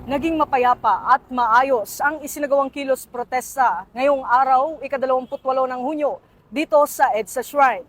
Naging mapayapa at maayos ang isinagawang kilos protesta ngayong araw, ika-28 ng Hunyo, dito sa EDSA Shrine.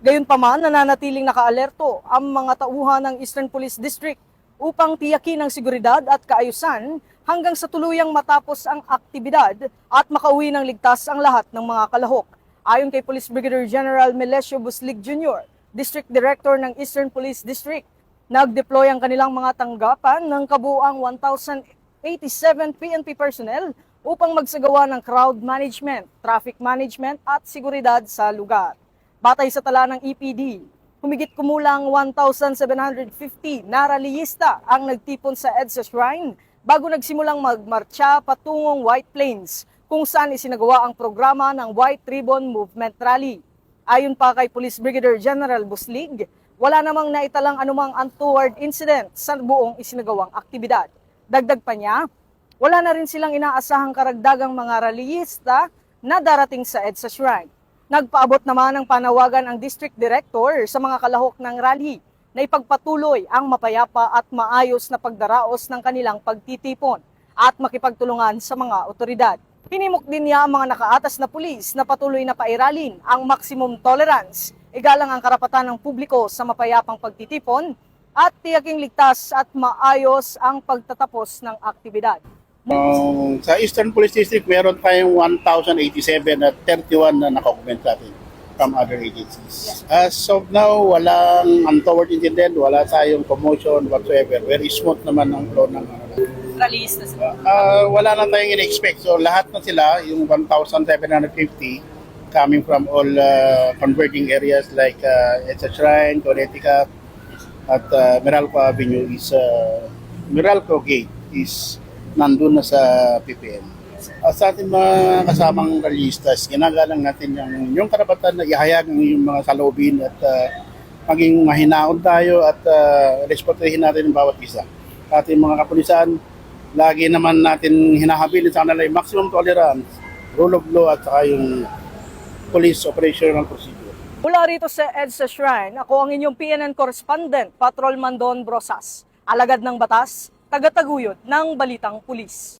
Gayunpaman, nananatiling nakaalerto ang mga tauhan ng Eastern Police District upang tiyakin ang seguridad at kaayusan hanggang sa tuluyang matapos ang aktibidad at makauwi ng ligtas ang lahat ng mga kalahok. Ayon kay Police Brigadier General Melesio Buslig Jr., District Director ng Eastern Police District, nag-deploy ang kanilang mga tanggapan ng kabuuang 1,087 PNP personnel upang magsagawa ng crowd management, traffic management at seguridad sa lugar. Batay sa tala ng EPD, humigit kumulang 1,750 na rallyista ang nagtipon sa EDSA Shrine bago nagsimulang magmarcha patungong White Plains, kung saan isinagawa ang programa ng White Ribbon Movement Rally. Ayon pa kay Police Brigadier General Buslig, wala namang naitalang anumang untoward incident sa buong isinagawang aktibidad. Dagdag pa niya, wala na rin silang inaasahang karagdagang mga rallyista na darating sa EDSA Shrine. Nagpaabot naman ng panawagan ang District Director sa mga kalahok ng rally na ipagpatuloy ang mapayapa at maayos na pagdaraos ng kanilang pagtitipon at makipagtulungan sa mga otoridad. Hinimok din niya ang mga nakaatas na pulis na patuloy na pairalin ang maximum tolerance, igalang ang karapatan ng publiko sa mapayapang pagtitipon at tiyaking ligtas at maayos ang pagtatapos ng aktibidad. Sa Eastern Police District, meron tayong 1,087 at 31 na nakakoment natin from other agencies. As of now, walang untoward incident, wala tayong commotion whatsoever. Very smooth naman ang flow ng Rallyista sila. wala na tayong in-expect. So lahat na sila, yung 1,750 coming from all converging areas like EDSA Shrine, Connecticut, at Meralco Avenue is Meralco Gate is nandun na sa PPM. Sa ating mga kasamang rallyistas, ginagalang natin yung karapatan na ihayag yung mga saloobin at maging mahinaon tayo at respetuhin natin ang bawat isa. Sa ating mga kapulisan, lagi naman natin hinahabilin sa kanila yung maximum tolerance, rule of law at saka yung police operational procedure. Mula rito sa EDSA Shrine, ako ang inyong PNN correspondent, Patrolman Don Brosas, alagad ng batas, tagataguyod ng Balitang Pulis.